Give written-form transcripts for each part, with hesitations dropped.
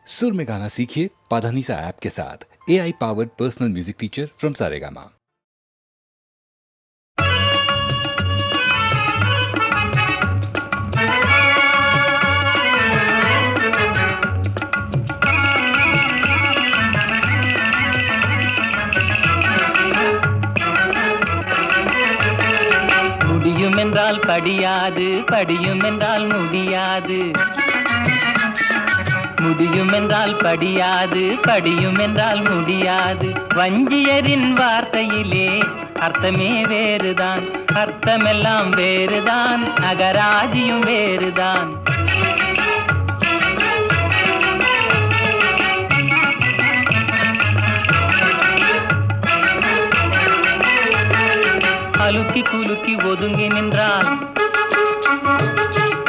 सुर में गाना सीखिए पाधानीसा ऐप के साथ। AI powered personal music teacher from Saregama. முடியுமென்றால் படியாது, படியுமென்றால் முடியாது. முடியுமென்றால் படியாது, படியுமென்றால் முடியாது. வஞ்சியரின் வார்த்தையிலே அர்த்தமே வேறுதான், அர்த்தமெல்லாம் வேறுதான், அகராதியும் வேறுதான். அலுக்கி குலுக்கி ஒதுங்கி நின்றால்,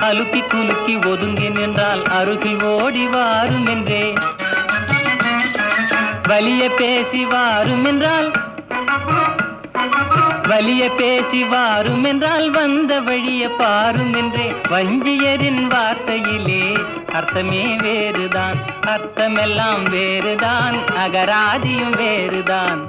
அலுக்கி குலுக்கி ஒதுங்கி நின்றால் அருகில் ஓடி வாரும் என்றே. வலிய பேசி வாரும் என்றால், வலிய பேசி வாரும் என்றால் வந்த வழிய பாரும் என்றே. வஞ்சியரின் வார்த்தையிலே அர்த்தமே வேறுதான், அர்த்தமெல்லாம் வேறுதான், அகராதியும் வேறுதான்.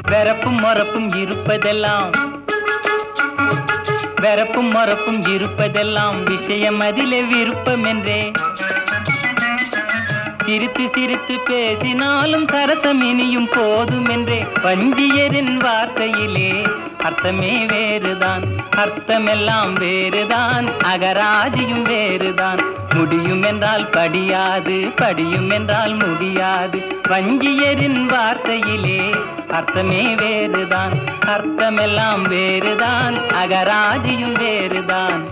வெறப்பும் மொறப்பும் இருப்பதெல்லாம், வெறப்பும் மொறப்பும் இருப்பதெல்லாம் விஷயம் அதிலே விருப்பம் என்றே. சிரித்து சிரித்து பேசினாலும் சரசம் இனியும் போதும் என்றே. வஞ்சியரின் வார்த்தையிலே அர்த்தமே வேறுதான், அர்த்தமெல்லாம் வேறுதான், அகராதியும் வேறுதான். முடியும் என்றால் படியாது, படியும் என்றால் முடியாது. வஞ்சியரின் வார்த்தையிலே அர்த்தமே வேறுதான், அர்த்தமெல்லாம் வேறுதான், அகராதியும் வேறுதான்.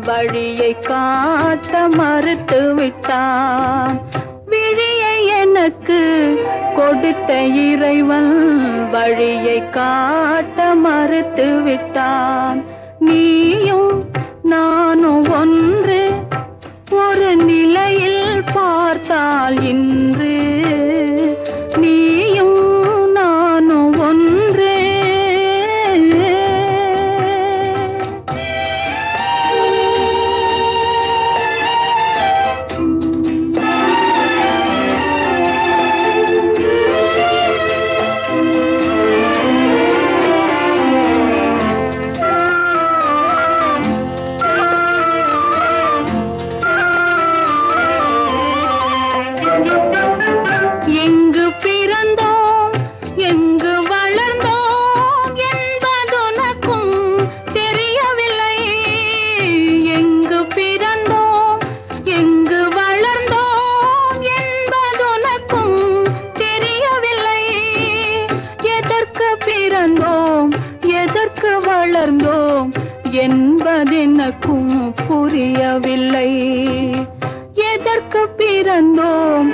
வழியை காட்ட மறுத்து விட்டான். விழியை எனக்கு கொடுத்த இறைவன் வழியை காட்ட மறுத்து விட்டான். நீயும் நானும் ஒன்று, ஒரு நிலையில் பார்த்தால் இன்று நீயும் நானும் ஒன்று. என்பதெனக்கும் புரியவில்லை. எதற்கு பிறந்தோம்,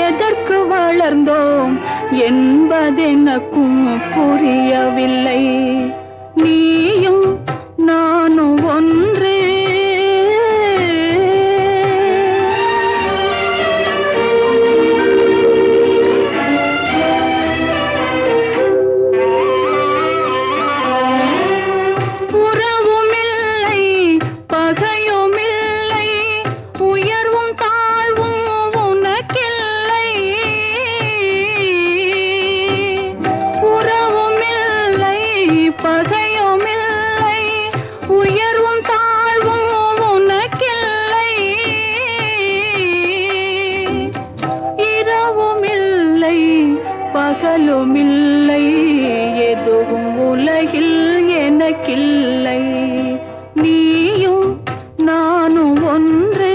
எதற்கு வளர்ந்தோம் என்பதெனக்கும் புரியவில்லை. நீயும் நானும் ஒன்றே. உறவுமில்லை, பகையுமில்லை, உயர்வும் தாழ்வும் உனக்கில்லை. உறவுமில்லை, பகையுமில்லை, உயர்வும் தாழ்வும் உனக்கில்லை. இரவுமில்லை, பகலுமில்லை, எதுவும் உலகில் எனக்கில்லை. நீயும் நானும் ஒன்று,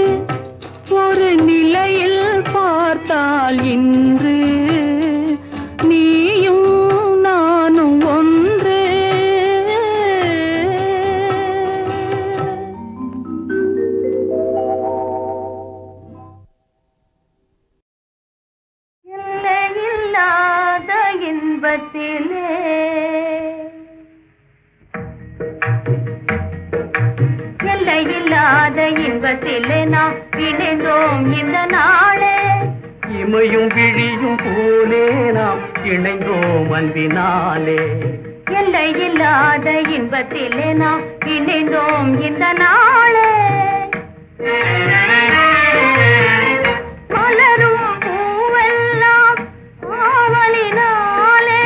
ஒரு நிலையில் பார்த்தால் இன்று. நீயும் நானும் ஒன்று. எல்லையில்லாத இன்பத்திலே எல்லையில்லாத இன்பத்திலே நாம் இணைந்தோம் இந்த நாளே. இமையும் விழியும் போலே நாம் இணைந்தோம் அன்பினாலே. எல்லையில்லாத இன்பத்திலே நாம் இணைந்தோம் இந்த நாளே. மலரும் பூவெல்லாம் ஆவலினாலே,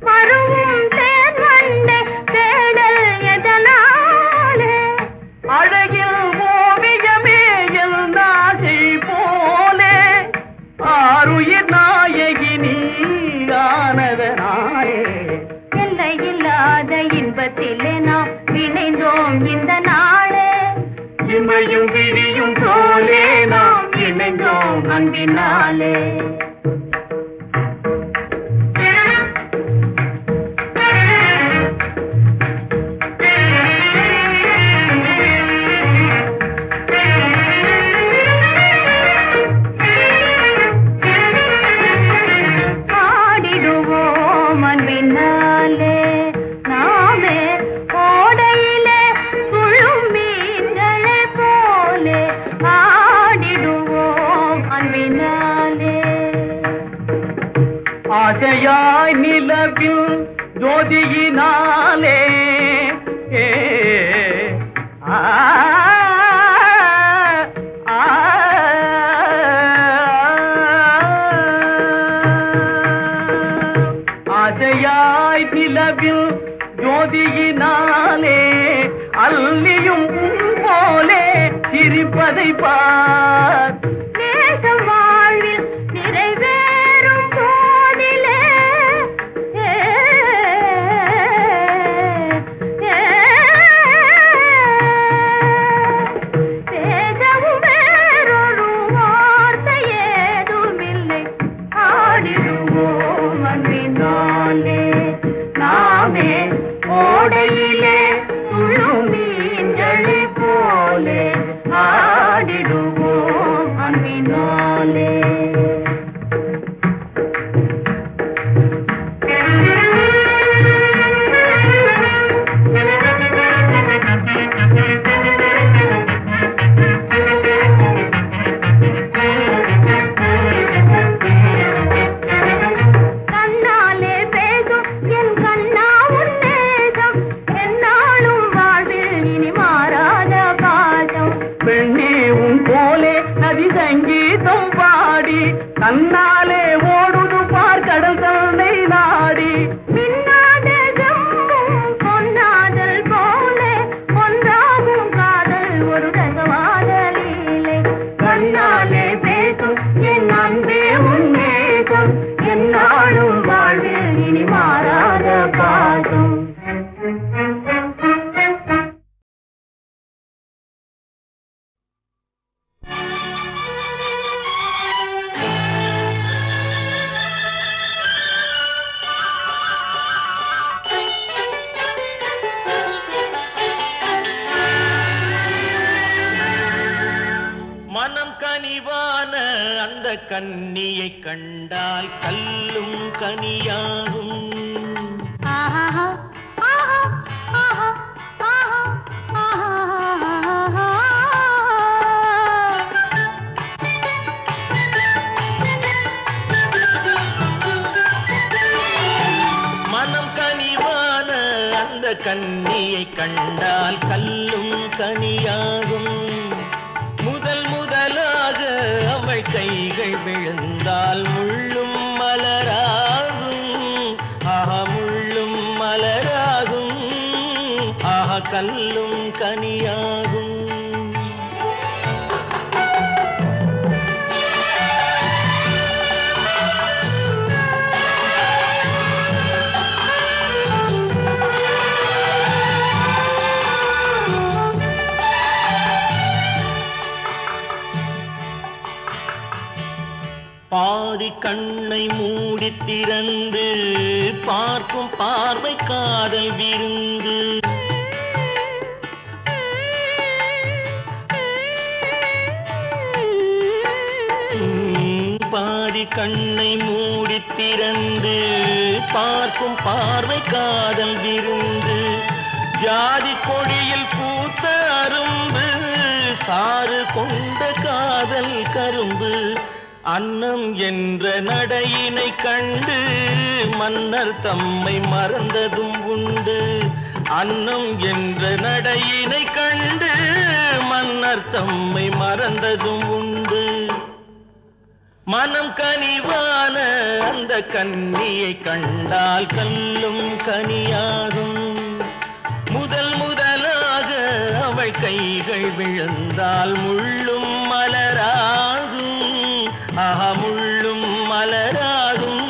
மருவும் தேன் வண்டை தேடல் எதனாலே. அழகில் ஓவியமே நாசை போலே, ஆருயிர் நாயகி நீ ஆனதனாலே. எல்லையில்லாத இன்பத்திலே நாம் இணைந்தோம் இந்த நாளே. இமையும் விழியும் போலே நாம் இணைந்தோம் அன்பினாலே. ஆடிடுவோம் அன்பினாலே, நாமே ஓடையிலே சுழும் மீன்களை போலே. ஆடிடுவோம் அன்பினாலே. ஆசையாய் நிலவில் ஜோதியினாலே, ஆ ஆ ஆசையாய் நிலவில் ஜோதியினாலே, அல்லியும் போலே சிரிப்பதை பார். நேசம் வாழ்வில் நிறைவேறும் போதிலே, பேசவும் வேறொரு வார்த்தை ஏதுமில்லை. ஆடிடுவோம் அன்பினாலே, நாமே ஓடையிலே துள்ளும் மீன்களை போலே. ஆடிடுவோம் அன்பினாலே. கண்ணாலே பேசும் என் கண்ணா உன் நேசம், என்னாலும் வாழ்வில் இனி மாறாத பாசம். பெண்ணே உன் போலே நதி சங்கீதம் பாடி, கண்ணாலே ஓடுது பார் கடல் தன்னை நாடி. மின்னாத ஜம்பும் பொன்னாதல் போலே, ஒன்றாகும் காதல் ஒரு ரசவாத லீலை. கண்ணாலே பேசும் என் அன்பே உன் நேசம், என்னாலும் வாழ்வில் இனி மாறாத பாசம். கன்னியை கண்டால் கல்லும் கனியாகும். ஆஹா ஆஹா ஆஹா ஆஹா ஆஹா. மனம் கனிவான அந்த கன்னியை கண்டால் கல்லும் கனியாகும். முதல் முதலாக அவள் கைகள் விழுந்தால் முள்ளும் மலராகும். ஆஹா முள்ளும் மலராகும். ஆஹா கல்லும் கனியாகும். பாதி கண்ணை மூடி திறந்து பார்க்கும் பார்வை காதல் விருந்து. பாதி கண்ணை மூடி திறந்து பார்க்கும் பார்வை காதல் விருந்து. ஜாதி கொடியில் பூத்த அரும்பு சாறு கொண்ட காதல் கரும்பு. அன்னம் என்ற நடையினை கண்டு மன்னர் தம்மை மறந்ததும் உண்டு. அன்னம் என்ற நடையினை கண்டு மன்னர் தம்மை மறந்ததும் உண்டு. மனம் கனிவான அந்த கன்னியை கண்டால் கல்லும் கனியாகும். முதல் முதலாக அவள் கைகள் விழுந்தால் முள்ளும் மலராகும். ஆஹா முள்ளும் மலராகும்.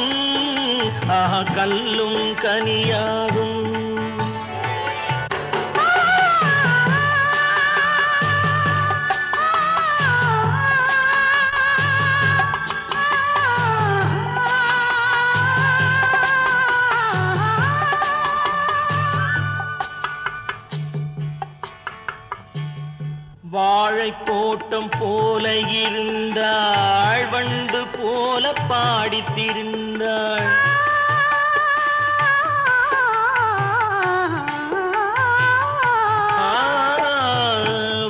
ஆஹா கல்லும் கனியாகும். வாழை தோட்டம் போல இருந்தாள் வண்டு போல பாடித் திரிந்தாள்.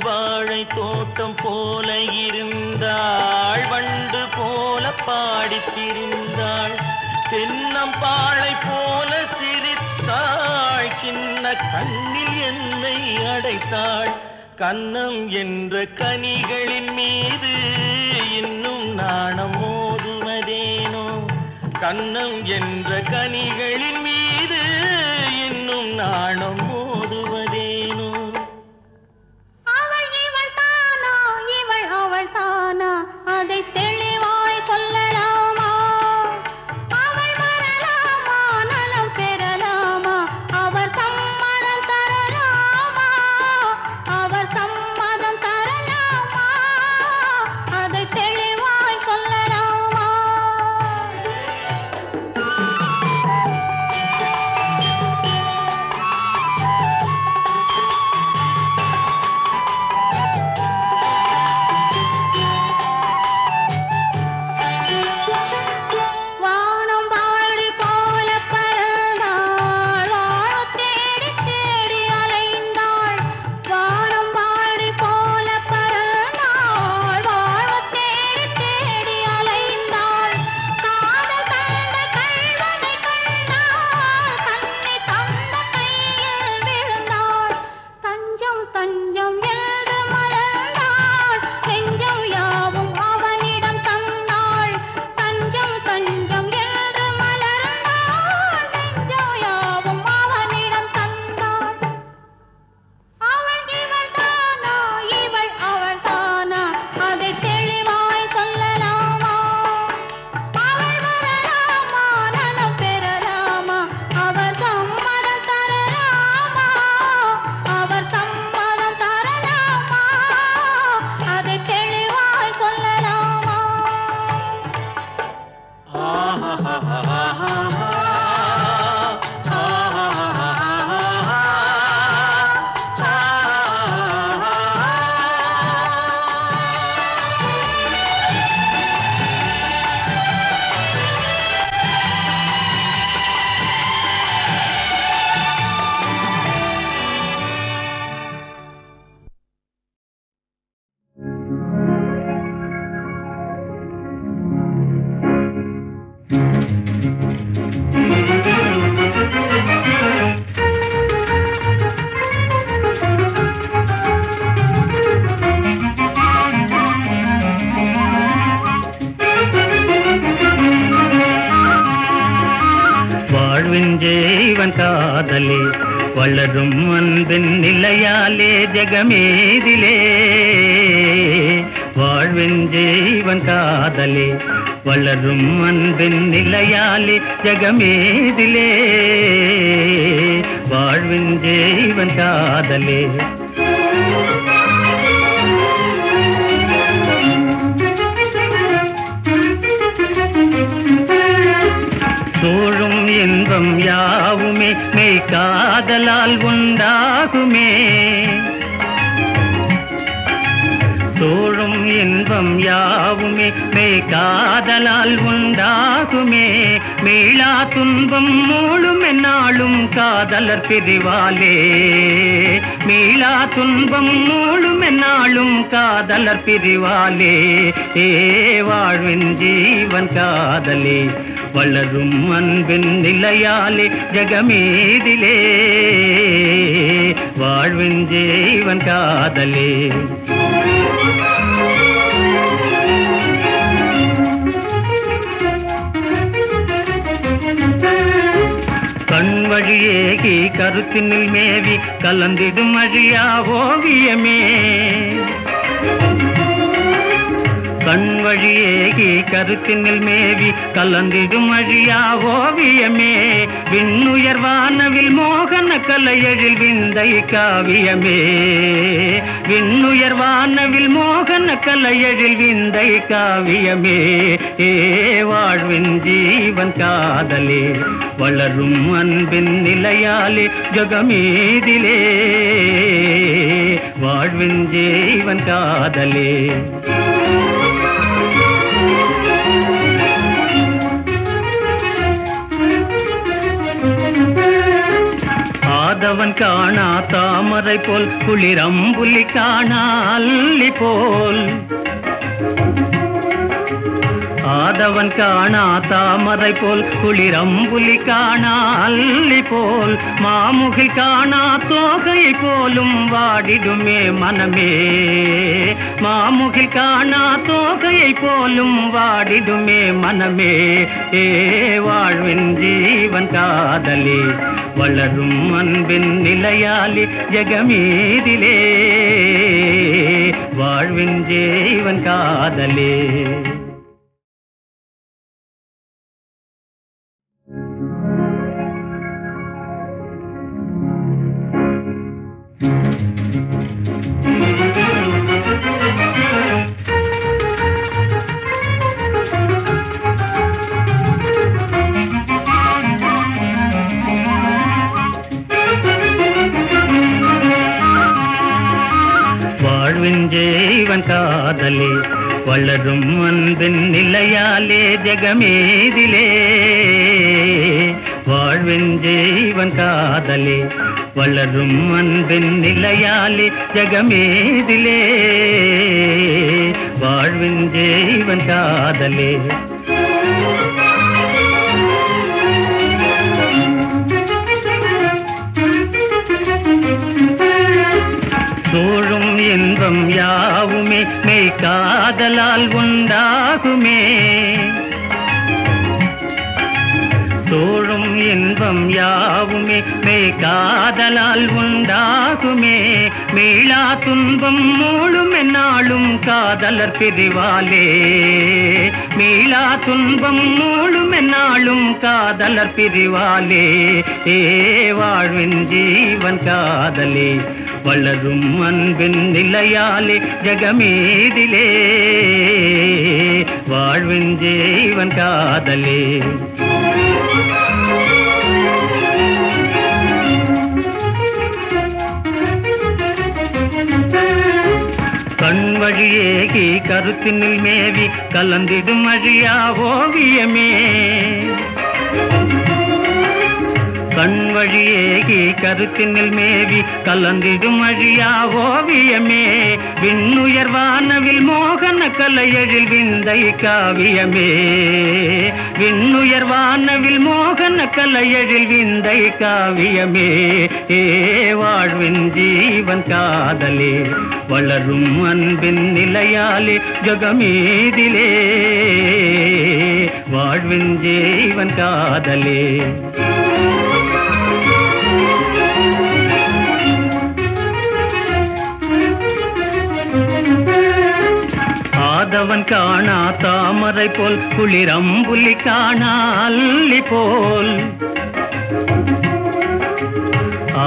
வாழை தோட்டம் போல இருந்தாள் வண்டு போல பாடித் திரிந்தாள். தென்னம்பாளை போல சிரித்தாள். சின்ன கண்ணில் என்னை அடைத்தாள். கன்னம் என்ற கனிகளின் மீது இன்னும் நாணம் மோதுவதேனோ. கன்னம் என்ற கனிகளின் மீது இன்னும் நாணம் மோதுவதேனோ. அவள் இவள் தானா இவள் அவள் தானா அதை தெளிவாய் சொல்லலாமா? அவள் வரலாமா நலம் பெறலாமா? அவர் சம்மதம் தரலாமா? அவர் சம்மதம் தரலாமா? அதை தெளிவாய் சொல்லலாமா? வானம் வாழி போல பறந்தாள். வாழத் தேடி தேடி அலைந்தாள். வானம் வாழி போல பறந்தாள். வாழத் தேடி தேடி அலைந்தாள். காதல் தந்த கள்வனை கண்டாள். கண்ணை தந்த கையில் விழுந்தாள். தஞ்சம் தஞ்சம் என்று மலர்ந்தாள். நெஞ்சம் யாவும் அவனிடம் தந்தாள். தஞ்சம் தஞ்சம் என்று மலர்ந்தாள். நெஞ்சம் யாவும் அவனிடம் தந்தாள். அவள் இவள் தானா இவள் அவள் தானா அதை தெளிவாய் சொல்லலாமா? அவள் வரலாமா நலம் பெறலாமா? அவர் சம்மதம் தரலாமா? அவர் சம்மதம் தரலாமா? அதை தெளிவாய் சொல்லலாமா? வாழ்வின் ஜீவன் காதலே வளரும் அன்பின் நிலையாலே ஜெகமேதிலே வாழ்வின் ஜீவன் காதலே வளரும் அன்பின் நிலையாலே ஜெகமேதிலே வாழ்வின் ஜீவன் காதலே சூழும் இன்பம் யாவுமே மெய் காதலால் உண்டாகுமே சூழும் இன்பம் யாவுமே மெய் காதலால் உண்டாகுமே மீளா துன்பம் மூழும் என்னாலும் காதலர் பிரிவாலே மீளா துன்பம் மூழும் என்னாலும் காதலர் பிரிவாலே வாழ்வின் ஜீவன் காதலே வளரும் அன்பின் நிலையாலே ஜெகமேதிலே வாழ்வின் ஜீவன் காதலே கண் வழியேகி கருத்தினில் மேவி கலந்திடும் அழியா ஓவியமே கண் வழியேகி கருத்தினில் மேவி கலந்திடும் அழியா ஓவியமே விண்ணுயர்வானவில் மோகன கலையெழில் விந்தை காவியமே விண்ணுயர்வானவில் மோகன கலையெழில் விந்தை காவியமே வாழ்வின் ஜீவன் காதலே வளரும் அன்பின் நிலையாலே ஜெகமேதிலே வாழ்வின் ஜீவன் காதலே ஆதவன் காணா தாமரை போல் குளிரம்புலி காணா அல்லி போல் ஆதவன் காணா தாமரை போல் குளிரம்புலி காணா அல்லி போல் மாமுகில் காணா தோகை போலும் வாடிடுமே மனமே மாமுகில் காணா தோகையை போலும் வாடிடுமே மனமே வாழ்வின் ஜீவன் காதலே வளரும் அன்பின் நிலையாலே ஜெகமேதிலே வாழ்வின் ஜீவன் காதலே வாழ்வின் ஜீவன் காதலே வளரும் அன்பின் நிலையாலே ஜெகமேதிலே வாழ்வின் ஜீவன் காதலே வளரும் அன்பின் நிலையாலே ஜெகமேதிலே வாழ்வின் ஜீவன் காதலே சூழும் இன்பம் யாவுமே மெய் காதலால் உண்டாகுமே சூழும் இன்பம் யாவுமே மெய் காதலால் உண்டாகுமே மீளா துன்பம் மூழும் என்னாலும் காதலர் பிரிவாலே மீளா துன்பம் மூழும் என்னாலும் காதலர் பிரிவாலே வாழ்வின் ஜீவன் காதலே வளரும் அன்பின் நிலையாலே ஜெகமேதிலே வாழ்வின் ஜீவன் காதலே கண் வழியேகி கருத்தினில் மேவி கலந்திடும் அழியா ஓவியமே கண் வழியேகி கருத்தினில் மேவி கலந்திடும் அழியா ஓவியமே விண்ணுயர்வானவில் மோகன கலையெழில் விந்தை காவியமே விண்ணுயர்வானவில் மோகன கலையெழில் விந்தை காவியமே வாழ்வின் ஜீவன் காதலே வளரும் அன்பின் நிலையாலே ஜெகமேதிலே வாழ்வின் ஜீவன் காதலே ஆதவன் காணா தாமரை போல் குளிரம்புலி காணா அல்லி போல்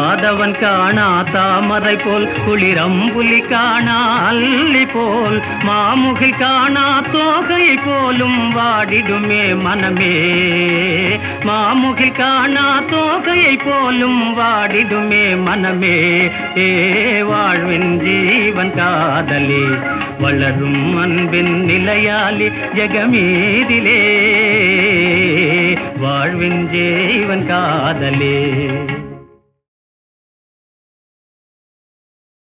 ஆதவன் காணா தாமரை போல் குளிரம்புலி காணா அல்லி போல் மாமுகில் காணா தோகை போலும் வாடிடுமே மனமே மாமுகில் காணா தோகையை போலும் வாடிடுமே மனமே வாழ்வின் ஜீவன் காதலே வளரும் அன்பின் நிலையாலே ஜெகமீதிலே வாழ்வின் ஜீவன் காதலே